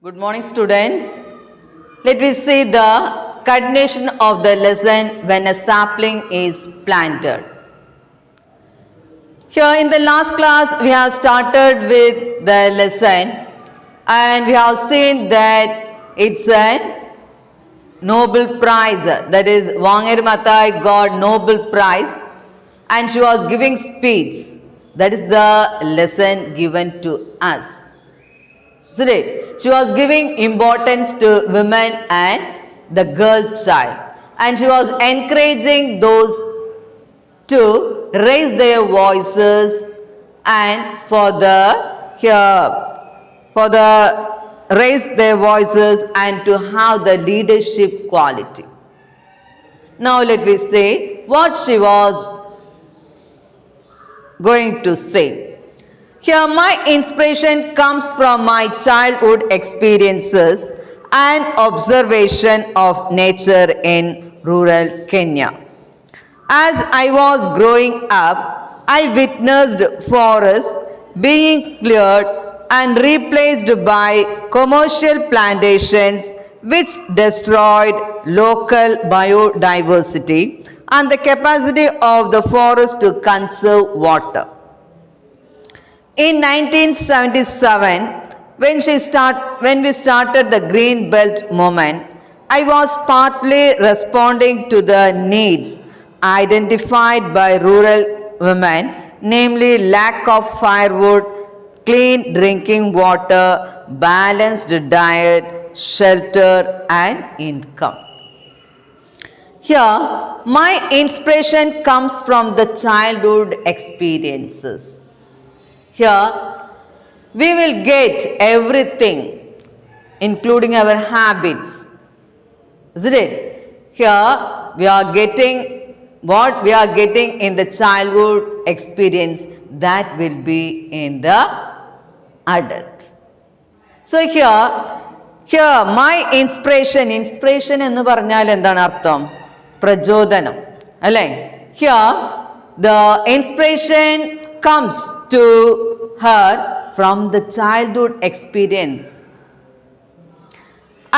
Good morning, students. Let me see the continuation of the lesson when a sapling is planted. Here in the last class, we have started with the lesson and we have seen that it's a Nobel Prize. That is, Wangari Maathai got Nobel Prize and she was giving speech. That is the lesson given to us. Isn't it? She was giving importance to women and the girl child. And she was encouraging those to raise their voices and raise their voices and to have the leadership quality. Now let me say what she was going to say. Here my inspiration comes from my childhood experiences and observation of nature in rural Kenya. As I was growing up, I witnessed forests being cleared and replaced by commercial plantations which destroyed local biodiversity and the capacity of the forest to conserve water. In 1977, when we started the Green Belt movement, I was partly responding to the needs identified by rural women, namely lack of firewood, clean drinking water, balanced diet, shelter and income. Here, my inspiration comes from the childhood experiences. Here, we will get everything, including our habits. Isn't it? Here, we are getting what we are getting in the childhood experience that will be in the adult. So here my inspiration എന്ന് പറഞ്ഞാൽ എന്താണ് അർത്ഥം? പ്രചോദനം അല്ലേ? Here the inspiration comes to her from the childhood experience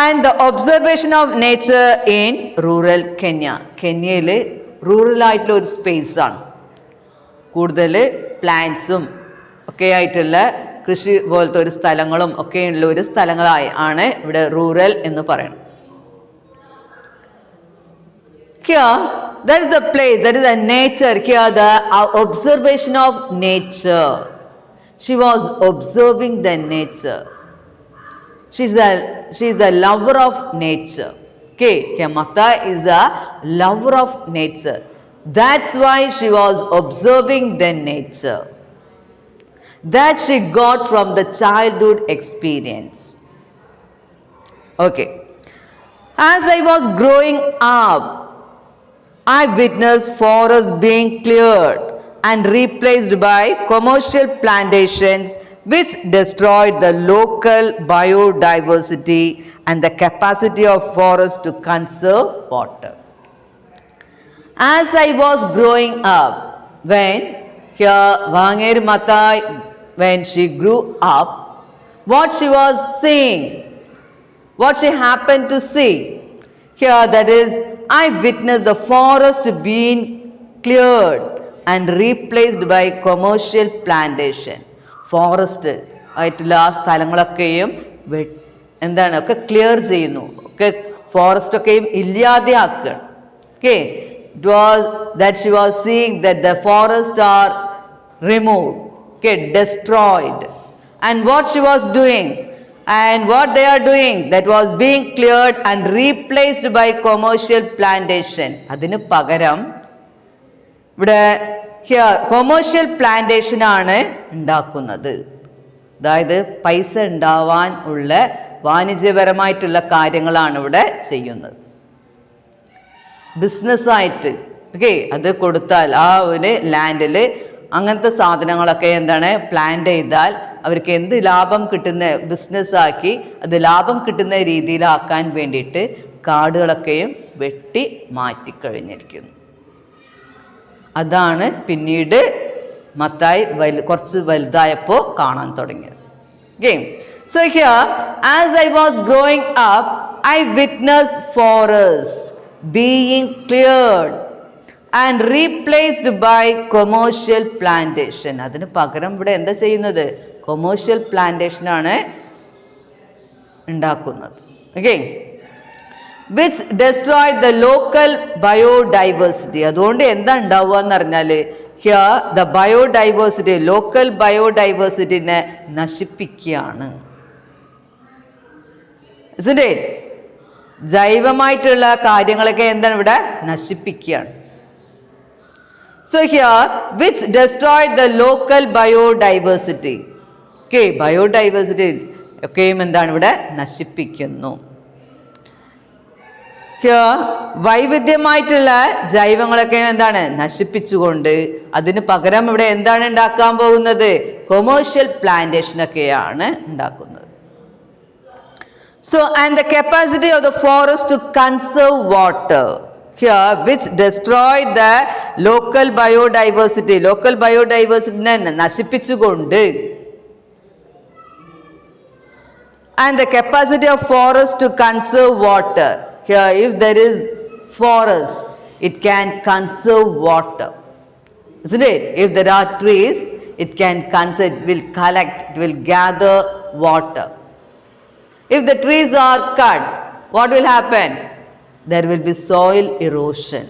and the observation of nature in rural Kenya. കെന്യയിൽ rural ആയിട്ടുള്ള ഒരു space ആണ്. കൂടുതൽ പ്ലാന്റ്സും ഒക്കെ ആയിട്ടുള്ള കൃഷി പോലത്തെ ഒരു സ്ഥലങ്ങളും ഒക്കെയുള്ള ഒരു സ്ഥലങ്ങളായി ആണ് ഇവിടെ റൂറൽ എന്ന് പറയുന്നത്. Here, that is the place, that is the nature. Here, the observation of nature. She was observing the nature. She is a lover of nature. Okay, here Mata is a lover of nature. That's why she was observing the nature that she got from the childhood experience. Okay, as I was growing up, I witnessed forests being cleared and replaced by commercial plantations which destroyed the local biodiversity and the capacity of forests to conserve water. As I was growing up, when Wangari Maathai, when she grew up, what she was seeing, what she happened to see, here that is, I witnessed the forest being cleared and replaced by commercial plantation. Forest ആയിട്ടുള്ള ആ സ്ഥലങ്ങളൊക്കെയും എന്താണ് ഒക്കെ clear ചെയ്യുന്നു, ഒക്കെ forest ഒക്കെയും ഇല്ലാതെയാക്കുക. Okay, it was that she was seeing that the forests are removed, okay, destroyed, and what she was doing and what they are doing, that was being cleared and replaced by commercial plantation. അതിന് പകരം ഇവിടെ commercial plantation ആണ് ഉണ്ടാക്കുന്നത്. അതായത് പൈസ ഉണ്ടാവാൻ ഉള്ള വാണിജ്യപരമായിട്ടുള്ള കാര്യങ്ങളാണ് ഇവിടെ ചെയ്യുന്നത്. ബിസിനസ്സായിട്ട് ഓക്കെ അത് കൊടുത്താൽ ആ ഒരു ലാൻഡിൽ അങ്ങനത്തെ സാധനങ്ങളൊക്കെ എന്താണ് പ്ലാന്റ് ചെയ്താൽ അവർക്ക് എന്ത് ലാഭം കിട്ടുന്ന ബിസിനസ്സാക്കി അത് ലാഭം കിട്ടുന്ന രീതിയിലാക്കാൻ വേണ്ടിയിട്ട് കാടുകളൊക്കെയും വെട്ടി മാറ്റിക്കഴിഞ്ഞിരിക്കുന്നു. അതാണ് പിന്നീട് മത്തായി കുറച്ച് വലുതായപ്പോൾ കാണാൻ തുടങ്ങിയത്. Okay, So here, as I was growing up, I witnessed forests being cleared and replaced by commercial plantation. അതിന് പകരം ഇവിടെ എന്താ ചെയ്യുന്നത്? കൊമേഴ്ഷ്യൽ പ്ലാന്റേഷൻ ആണ് ഉണ്ടാക്കുന്നത്. Okay, which destroyed the local biodiversity. അതുകൊണ്ട് എന്താ ഉണ്ടാവുക എന്ന് പറഞ്ഞാൽ here the biodiversity, local biodiversityനെ നശിപ്പിക്കുകയാണ്. Isn't it? ജൈവമായിട്ടുള്ള കാര്യങ്ങളൊക്കെ എന്താണ് ഇവിടെ നശിപ്പിക്കുകയാണ്. So here, which destroyed the local biodiversity. Okay, biodiversity ഒക്കെയും എന്താണ് ഇവിടെ നശിപ്പിക്കുന്നു. വൈവിധ്യമായിട്ടുള്ള ജൈവങ്ങളൊക്കെ എന്താണ് നശിപ്പിച്ചുകൊണ്ട് അതിന് പകരം ഇവിടെ എന്താണ് ഉണ്ടാക്കാൻ പോകുന്നത്? കൊമേഴ്ഷ്യൽ പ്ലാന്റേഷൻ ഒക്കെയാണ് ഉണ്ടാക്കുന്നത്. So, and the capacity of the forest to conserve water here, which destroyed the local biodiversity. Local biodiversity നശിപ്പിച്ചുകൊണ്ട് and the capacity of forest to conserve water. Here, if there is forest, it can conserve water, isn't it? If there are trees, it can conserve, it will collect, it will gather water. If the trees are cut, what will happen? There will be soil erosion,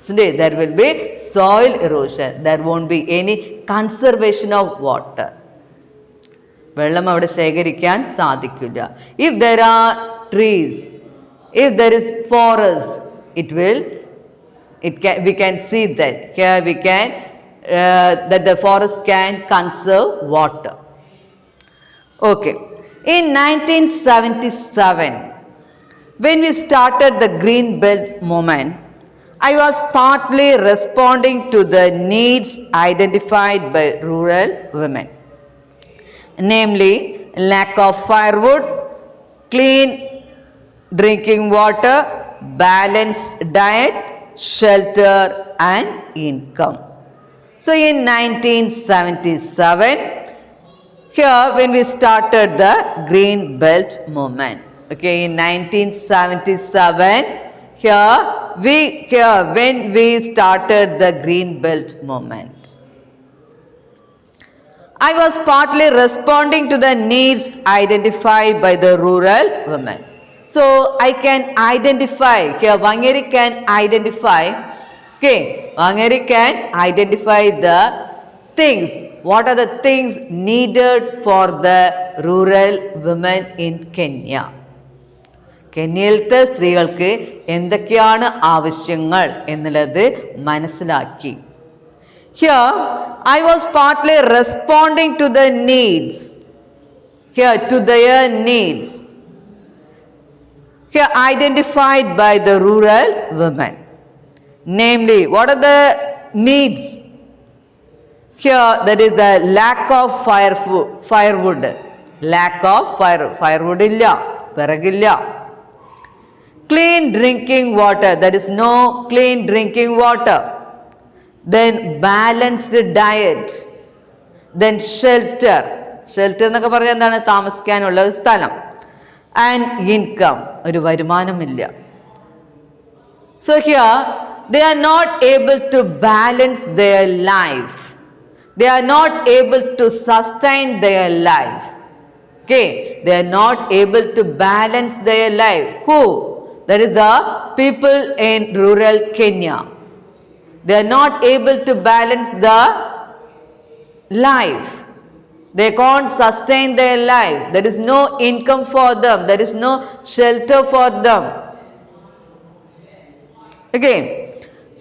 isn't it? There will be soil erosion. There won't be any conservation of water. വെള്ളം അവിടെ ശേഖരിക്കാൻ സാധിക്കില്ല. If there are trees, if there is forest, we can see that here we can that the forest can conserve water. Okay, in 1977 when we started the Green Belt movement, I was partly responding to the needs identified by rural women, namely lack of firewood, clean drinking water, balanced diet, shelter and income. So in 1977, here when we started the Green Belt movement, okay, in 1977, when we started the Green Belt movement, I was partly responding to the needs identified by the rural women. So I can identify, here Vangari can identify, okay, Vangari can identify the things, what are the things needed for the rural women in Kenya. കെന്യയിലത്തെ സ്ത്രീകൾക്ക് എന്തൊക്കെയാണ് ആവശ്യങ്ങൾ എന്നുള്ളത് മനസ്സിലാക്കി. Here, I was partly responding to the needs. Here, to their needs. Here, identified by the rural women. Namely, what are the needs? Here, that is the lack of firewood. Lack of firewood illa, veragilla. Clean drinking water. There is no clean drinking water. Then balanced diet, then shelter എന്നൊക്കെ പറഞ്ഞാൽ എന്താണ്? താമസിക്കാനുള്ള ഒരു സ്ഥലം. And income, ഒരു വരുമാനമില്ല. So here they are not able to balance their life. They are not able to sustain their life. Okay, they are not able to balance their life. Who? That is the people in rural Kenya. They are not able to balance the life. They can't sustain their life. There is no income for them. There is no shelter for them. Okay.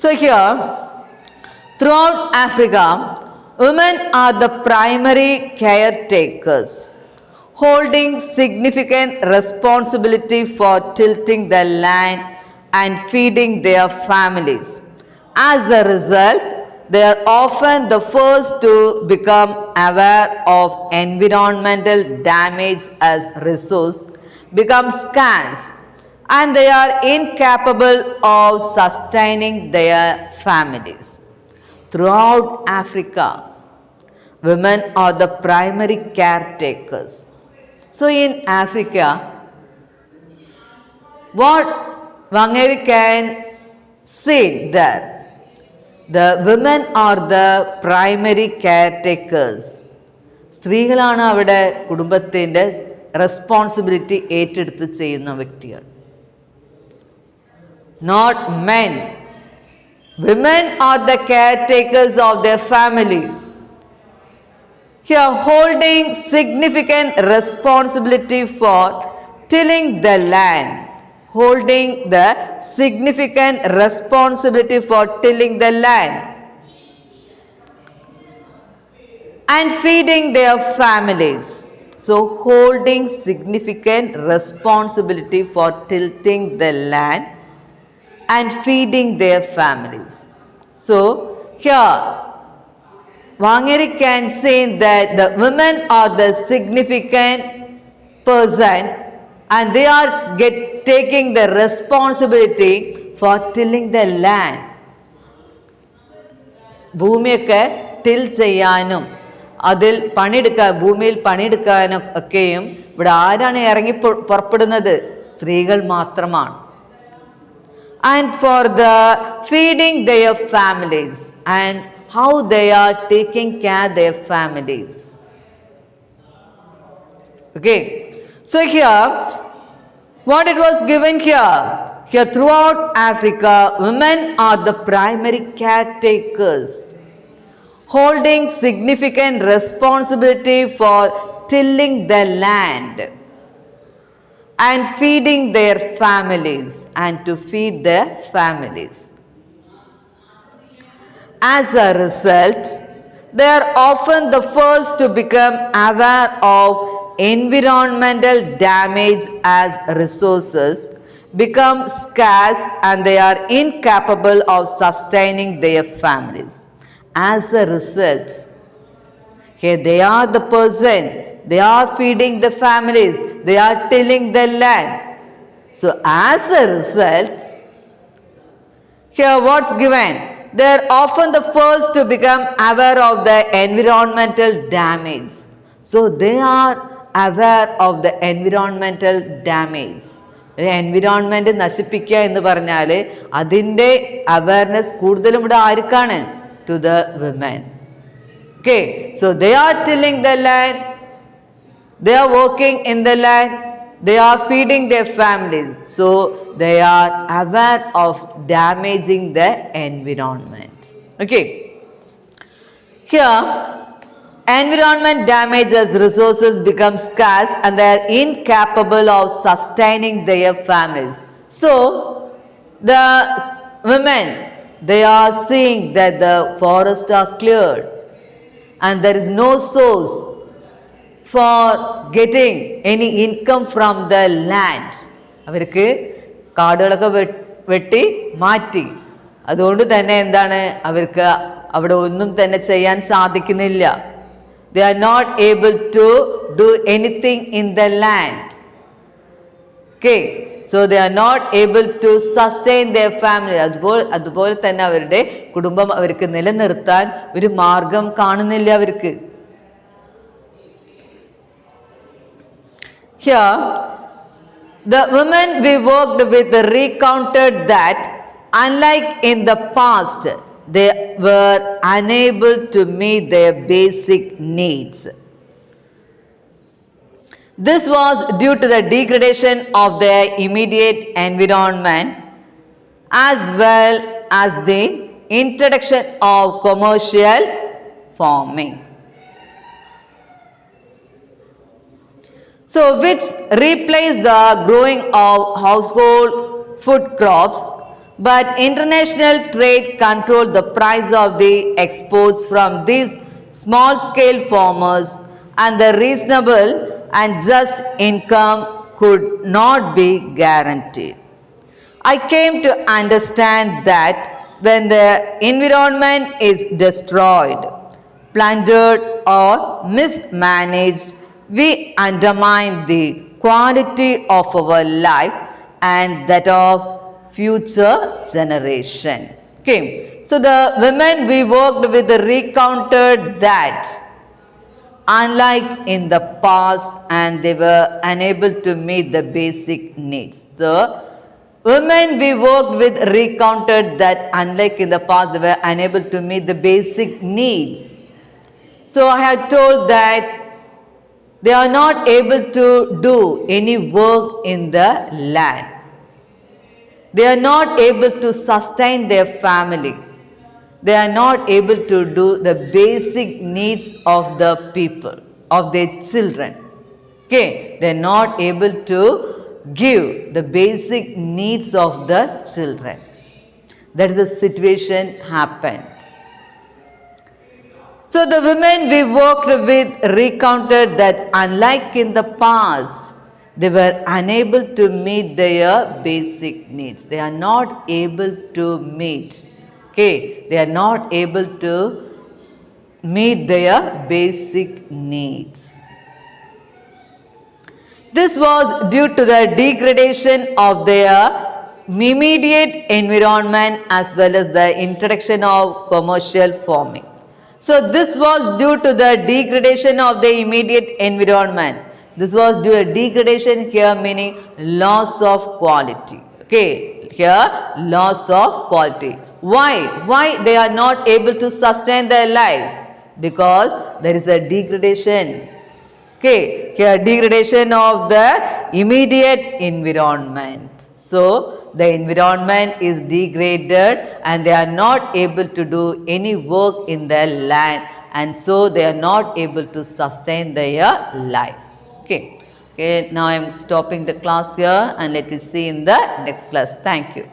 So here, throughout Africa, women are the primary caretakers, holding significant responsibility for tilting the land and feeding their families. As a result, they are often the first to become aware of environmental damage as resource becomes scarce, and they are incapable of sustaining their families. Throughout Africa, women are the primary caretakers. So in Africa, what Wangari can see there, the women are the primary caretakers. സ്ത്രീകളാണ് അവിടെ കുടുംബത്തിൻ്റെ responsibility ഏറ്റെടുത്ത് ചെയ്യുന്ന വ്യക്തികൾ. Not men. Women are the caretakers of their family. Here, holding significant responsibility for tilling the land. Holding the significant responsibility for tilling the land. And feeding their families. So, holding significant responsibility for tilting the land and feeding their families. So, here, Wangari can say that the women are the significant person and they are taking the responsibility for tilling the land. ഭൂമിയൊക്കെ till ചെയ്യാനും അതിൽ പണിയെടുക്കാൻ, ഭൂമിയിൽ പണിയെടുക്കാനും ഒക്കെയും ഇവിടെ ആരാണ് ഇറങ്ങി പുറപ്പെടുന്നത്? സ്ത്രീകൾ മാത്രമാണ്. And for the feeding their families and how they are taking care their families. Okay, so here what it was given here throughout Africa, women are the primary caretakers, holding significant responsibility for tilling the land and feeding their families and to feed their families. As a result, they are often the first to become aware of environmental damage as resources become scarce and they are incapable of sustaining their families. As a result, here they are the person, they are feeding the families, they are tilling the land. So as a result, here what's given? They are often the first to become aware of the environmental damage. So they are aware of the environmental damage. Environment നശിപ്പിക്കുക എന്ന് പറഞ്ഞാൽ അതിൻ്റെ awareness കൂടുതലും ഇവിടെ ആർക്കാണ്? To the women. Okay, so they are tilling the land, they are working in the land, they are feeding their families, so they are aware of damaging the environment. Okay, here environment damage as resources become scarce and they are incapable of sustaining their families. So the women, they are seeing that the forests are cleared and there is no source for getting any income from the land. അവർക്ക് കാടുകളൊക്കെ വെട്ടി മാറ്റി, അതുകൊണ്ട് തന്നെ എന്താണ്, അവർക്ക് അവിടെ ഒന്നും തന്നെ ചെയ്യാൻ സാധിക്കുന്നില്ല. They are not able to do anything in the land. Okay, so they are not able to sustain their family. അതുപോലെ തന്നെ അവരുടെ കുടുംബം അവർക്ക് നിലനിർത്താൻ ഒരു മാർഗം കാണുന്നില്ല അവർക്ക്. Here, the women we worked with recounted that unlike in the past, they were unable to meet their basic needs. This was due to the degradation of their immediate environment as well as the introduction of commercial farming. So, which replaced the growing of household food crops, but international trade controlled the price of the exports from these small scale farmers and the reasonable and just income could not be guaranteed. I came to understand that when the environment is destroyed, plundered or mismanaged, we undermine the quality of our life and that of future generation. Okay, so the women we worked with recounted that unlike in the past, and they were unable to meet the basic needs. The women we worked with recounted that unlike in the past, they were unable to meet the basic needs. So I have told that they are not able to do any work in the land. They are not able to sustain their family. They are not able to do the basic needs of the people, of their children. Okay, they are not able to give the basic needs of the children. That is the situation happened. So the women we worked with recounted that unlike in the past, they were unable to meet their basic needs. They are not able to meet. Okay, they are not able to meet their basic needs. This was due to the degradation of their immediate environment as well as the introduction of commercial farming. So this was due to the degradation of the immediate environment. This was due to degradation here meaning loss of quality. Okay, here loss of quality. Why? Why they are not able to sustain their life? Because there is a degradation. Okay, here degradation of the immediate environment. So the environment is degraded and they are not able to do any work in their land, and so they are not able to sustain their life. Okay, now I am stopping the class here and let me see in the next class. Thank you.